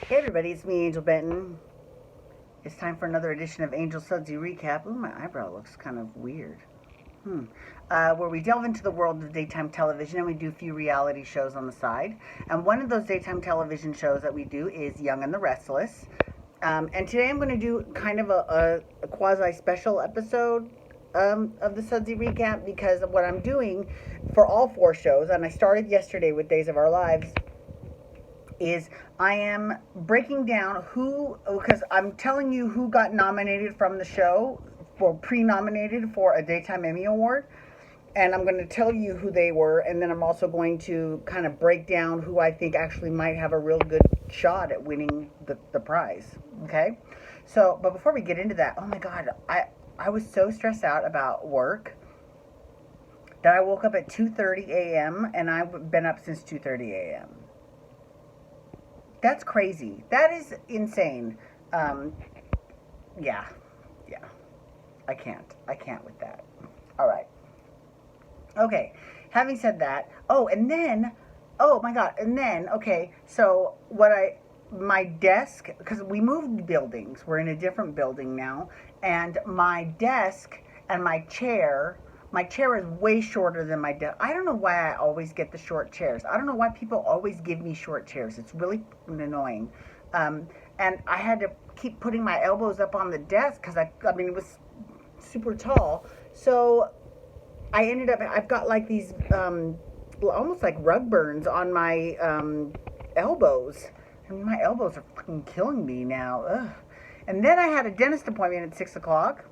Hey everybody, it's me, Angel Benton. It's time for another edition of Angel Sudsy Recap. Ooh, my eyebrow looks kind of weird. Where we delve into the world of daytime television and we do a few reality shows on the side. And one of those daytime television shows that we do is Young and the Restless. And today I'm going to do kind of a quasi-special episode of the Sudsy Recap because of what I'm doing for all four shows. And I started yesterday with Days of Our Lives. Is I am breaking down because I'm telling you who got nominated from the show, for pre-nominated for a Daytime Emmy Award, and I'm going to tell you who they were, and then I'm also going to kind of break down who I think actually might have a real good shot at winning the prize, okay? So, but before we get into that, oh my God, I was so stressed out about work that I woke up at 2:30 a.m., and I've been up since 2:30 a.m. That's crazy. That is insane. Yeah. I can't with that. All right. Okay. Having said that, oh my God. And then, okay, so my desk, because we moved buildings. We're in a different building now. And my desk and my chair is way shorter than my desk. I don't know why I always get the short chairs. I don't know why people always give me short chairs. It's really annoying. And I had to keep putting my elbows up on the desk because I mean, it was super tall. So I ended up, I've got like these almost like rug burns on my elbows. I mean, my elbows are fucking killing me now. Ugh. And then I had a dentist appointment at 6 o'clock.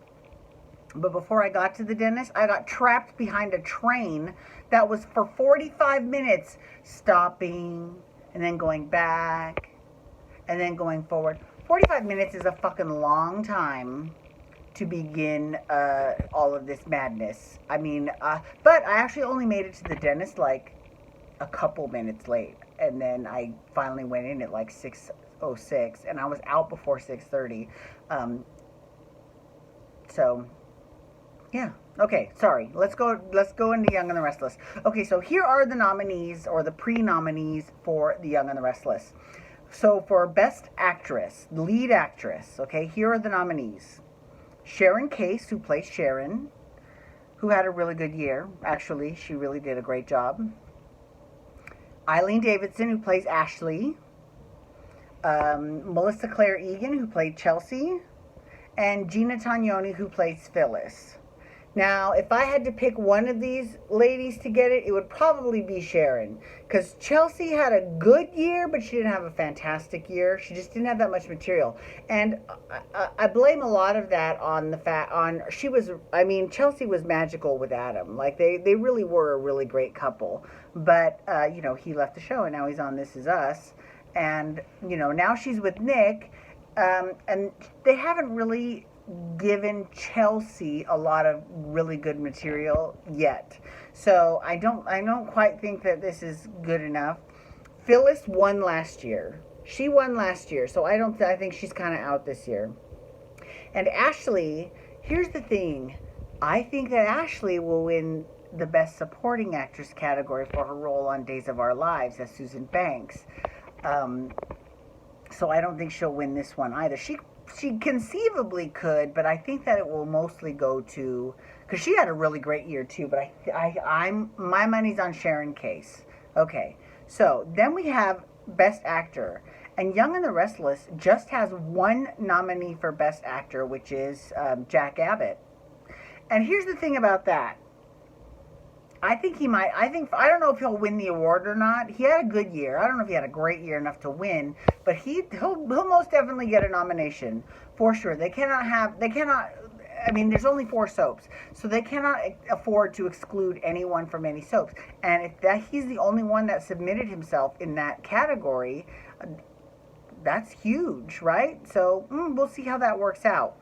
But before I got to the dentist, I got trapped behind a train that was for 45 minutes, stopping and then going back and then going forward. 45 minutes is a fucking long time to begin all of this madness. I mean, but I actually only made it to the dentist like a couple minutes late. And then I finally went in at like 6:06 and I was out before 6:30. So... yeah. Okay, sorry. Let's go into Young and the Restless. Okay, so here are the nominees, or the pre-nominees for the Young and the Restless. So for Best Actress, Lead Actress, okay, here are the nominees. Sharon Case, who plays Sharon, who had a really good year. Actually, she really did a great job. Eileen Davidson, who plays Ashley. Melissa Claire Egan, who played Chelsea. And Gina Tognoni, who plays Phyllis. Now, if I had to pick one of these ladies to get it, it would probably be Sharon. Because Chelsea had a good year, but she didn't have a fantastic year. She just didn't have that much material. And I blame a lot of that on the fact, Chelsea was magical with Adam. Like, they really were a really great couple. But, he left the show, and now he's on This Is Us. And, now she's with Nick. And they haven't really given Chelsea a lot of really good material yet. So I don't quite think that this is good enough. Phyllis won last year. She won last year, so I think she's kind of out this year. And Ashley, here's the thing. I think that Ashley will win the Best Supporting Actress category for her role on Days of Our Lives as Susan Banks. So I don't think she'll win this one either. She conceivably could, but I think that it will mostly go to, because she had a really great year too, but my money's on Sharon Case. Okay, so then we have Best Actor, and Young and the Restless just has one nominee for Best Actor, which is Jack Abbott. And here's the thing about that. I don't know if he'll win the award or not. He had a good year. I don't know if he had a great year enough to win, but he'll most definitely get a nomination for sure. There's only 4 soaps, so they cannot afford to exclude anyone from any soaps. And if he's the only one that submitted himself in that category, that's huge, right? So we'll see how that works out.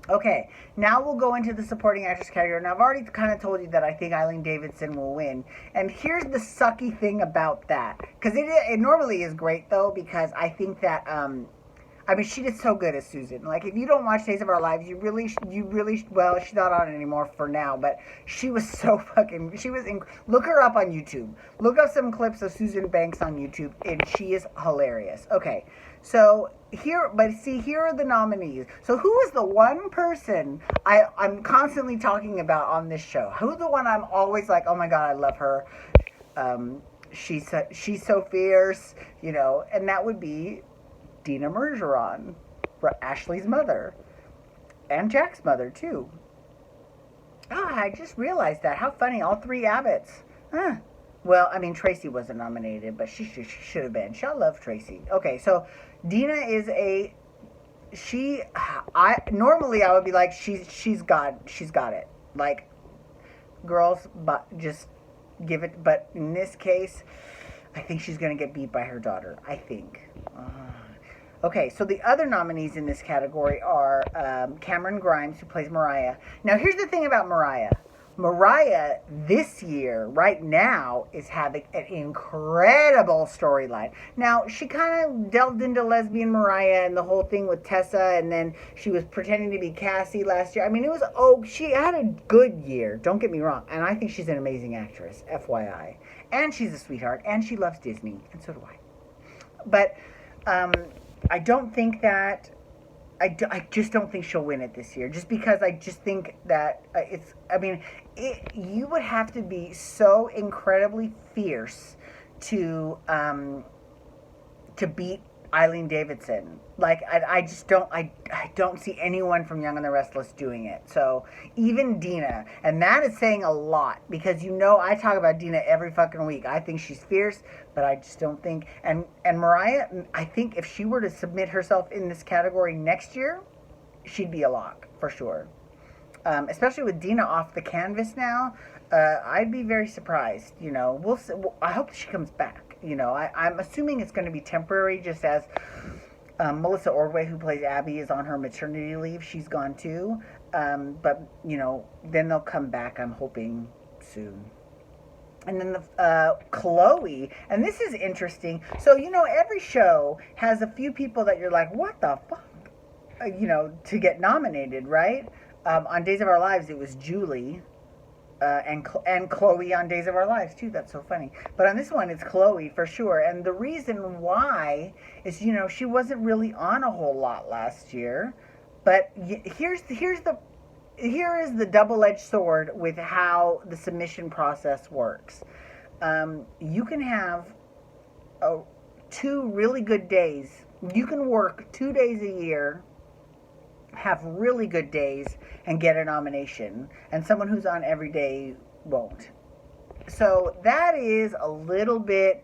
Okay, now we'll go into the supporting actress category. And I've already kind of told you that I think Eileen Davidson will win. And here's the sucky thing about that. Because it normally is great, though, because I think that I mean, she did so good as Susan. Like, if you don't watch Days of Our Lives, you really, well, she's not on it anymore for now, but she was so fucking, look her up on YouTube. Look up some clips of Susan Banks on YouTube, and she is hilarious. Okay, so here are the nominees. So who is the one person I'm constantly talking about on this show? Who's the one I'm always like, oh my God, I love her. She's so fierce, you know, and that would be Dina Mergeron, Ashley's mother, and Jack's mother too. I just realized that. How funny, all three Abbotts. Huh. Well, I mean, Tracy wasn't nominated, but she should have been. I love Tracy. Okay, so Dina is normally I would be like, she's got it. Like, girls, but just give it. But in this case, I think she's gonna get beat by her daughter. I think. Okay, so the other nominees in this category are Cameron Grimes, who plays Mariah. Now, here's the thing about Mariah. Mariah, this year, right now, is having an incredible storyline. Now, she kind of delved into lesbian Mariah and the whole thing with Tessa, and then she was pretending to be Cassie last year. I mean, she had a good year, don't get me wrong, and I think she's an amazing actress, FYI. And she's a sweetheart, and she loves Disney, and so do I. But I don't think that... I just don't think she'll win it this year. Just because I just think that you would have to be so incredibly fierce to beat Eileen Davidson. Like, I don't see anyone from Young and the Restless doing it. So even Dina, and that is saying a lot, because I talk about Dina every fucking week. I think she's fierce, but I just don't think. And Mariah, I think if she were to submit herself in this category next year, she'd be a lock for sure. Especially with Dina off the canvas now, I'd be very surprised. We'll see. I hope she comes back. I'm assuming it's going to be temporary, just as Melissa Ordway, who plays Abby, is on her maternity leave. She's gone too. But, then they'll come back, I'm hoping, soon. And then Chloe, and this is interesting. So, every show has a few people that you're like, what the fuck? To get nominated, right? On Days of Our Lives, it was Julie. And Chloe on Days of Our Lives too. That's so funny. But on this one, it's Chloe for sure. And the reason why is, she wasn't really on a whole lot last year. But here is the double-edged sword with how the submission process works. You can have 2 really good days. You can work 2 days a year, have really good days, and get a nomination, and someone who's on every day won't. So that is a little bit,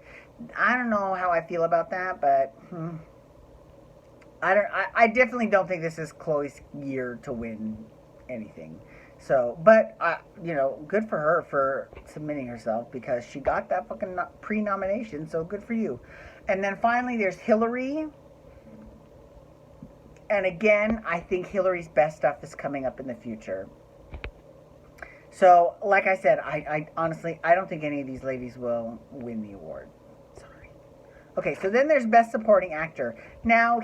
I don't know how I feel about that, but I definitely don't think this is Chloe's year to win anything. So, but good for her for submitting herself, because she got that fucking pre-nomination, so good for you. And then finally there's Hillary. And again, I think Hillary's best stuff is coming up in the future. So, like I said, I honestly, I don't think any of these ladies will win the award. Sorry. Okay, so then there's Best Supporting Actor. Now,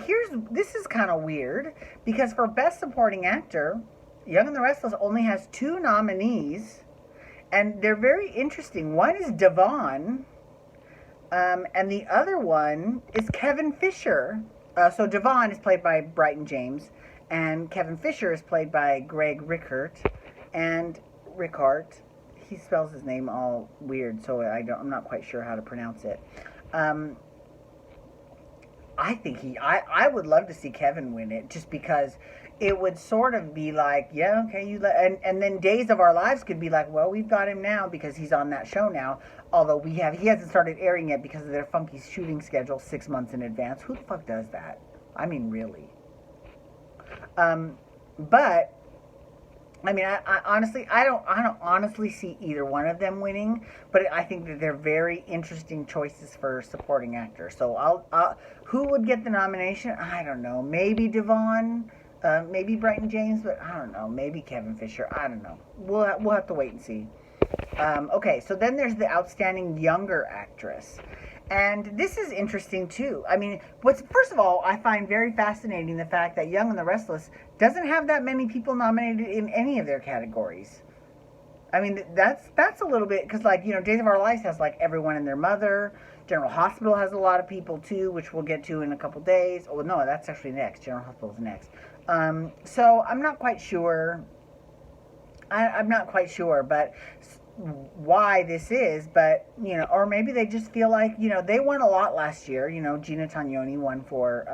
this is kind of weird, because for Best Supporting Actor, Young and the Restless only has 2 nominees, and they're very interesting. One is Devon, and the other one is Kevin Fisher. So Devon is played by Brighton James, and Kevin Fisher is played by Greg Rickert. And Rickard, he spells his name all weird, so I'm not quite sure how to pronounce it. I think I would love to see Kevin win it, just because it would sort of be like, yeah, okay, and then Days of Our Lives could be like, well, we've got him now because he's on that show now. Although he hasn't started airing yet because of their funky shooting schedule 6 months in advance. Who the fuck does that? I mean, really. But I mean, I honestly, I don't honestly see either one of them winning. But I think that they're very interesting choices for supporting actor. So who would get the nomination? I don't know. Maybe Devon. Maybe Brighton James, but I don't know. Maybe Kevin Fisher. I don't know. We'll have to wait and see. Okay, so then there's the Outstanding Younger Actress. And this is interesting too. I mean, first of all, I find very fascinating the fact that Young and the Restless doesn't have that many people nominated in any of their categories. I mean, that's a little bit, because, like, Days of Our Lives has, like, everyone and their mother. General Hospital has a lot of people too, which we'll get to in a couple days. Oh no, that's actually next. General Hospital is next. So I'm not quite sure. I'm not quite sure, but why this is, but or maybe they just feel like they won a lot last year. Gina Tognoni won for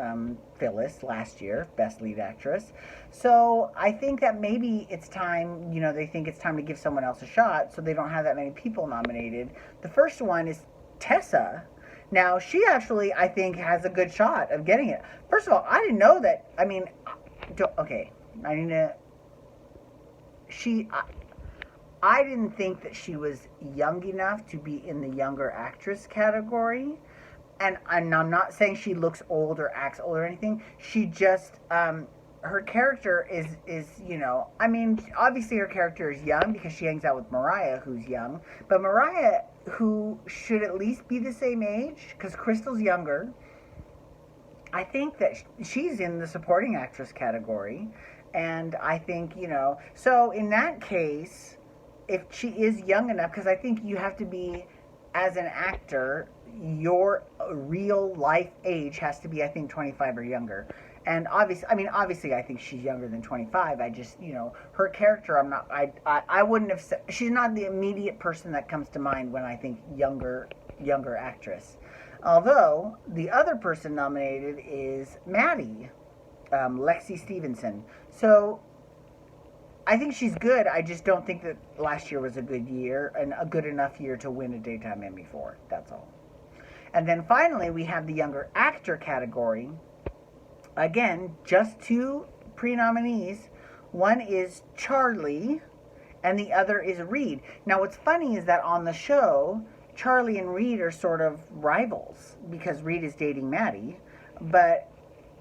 Phyllis last year, Best Lead Actress. So I think that maybe it's time. They think it's time to give someone else a shot, so they don't have that many people nominated. The first one is Tessa. Now she actually, I think, has a good shot of getting it. First of all, I didn't know that. I mean, okay, I need to. I didn't think that she was young enough to be in the younger actress category. And I'm not saying she looks old or acts old or anything. She just, her character is I mean, obviously her character is young because she hangs out with Mariah, who's young. But Mariah, who should at least be the same age, because Crystal's younger, I think that she's in the supporting actress category. And I think, so in that case, if she is young enough, because I think you have to be, as an actor, your real life age has to be, I think, 25 or younger. And obviously, I think she's younger than 25. I just, her character, I wouldn't have said, she's not the immediate person that comes to mind when I think younger actress. Although, the other person nominated is Maddie, Lexi Stevenson. So, I think she's good. I just don't think that last year was a good year and a good enough year to win a Daytime Emmy for. That's all. And then finally, we have the younger actor category. Again, just 2 pre-nominees. One is Charlie, and the other is Reed. Now, what's funny is that on the show, Charlie and Reed are sort of rivals because Reed is dating Maddie. But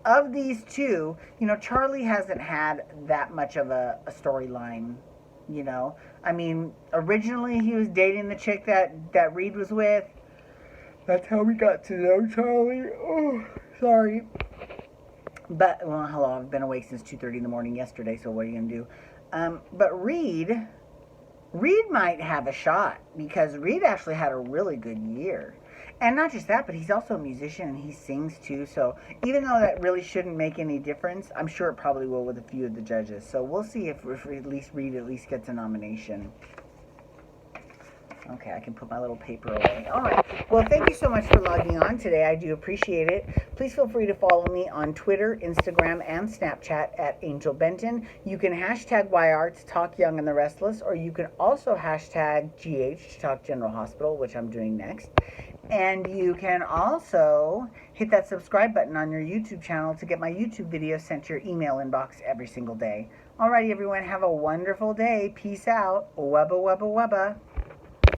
of these two, Charlie hasn't had that much of a storyline, I mean, originally he was dating the chick that Reed was with. That's how we got to know Charlie. Oh, sorry. But, well, hello, I've been awake since 2:30 in the morning yesterday, so what are you going to do? But Reed might have a shot, because Reed actually had a really good year. And not just that, but he's also a musician and he sings too. So even though that really shouldn't make any difference, I'm sure it probably will with a few of the judges. So we'll see if at least Reed at least gets a nomination. Okay, I can put my little paper away. All right. Well, thank you so much for logging on today. I do appreciate it. Please feel free to follow me on Twitter, Instagram, and Snapchat at Angel Benton. You can hashtag YR to talk Young and the Restless, or you can also hashtag GH to talk General Hospital, which I'm doing next. And you can also hit that subscribe button on your YouTube channel to get my YouTube videos sent to your email inbox every single day. Alrighty, everyone, have a wonderful day. Peace out. Wubba, wubba, wubba.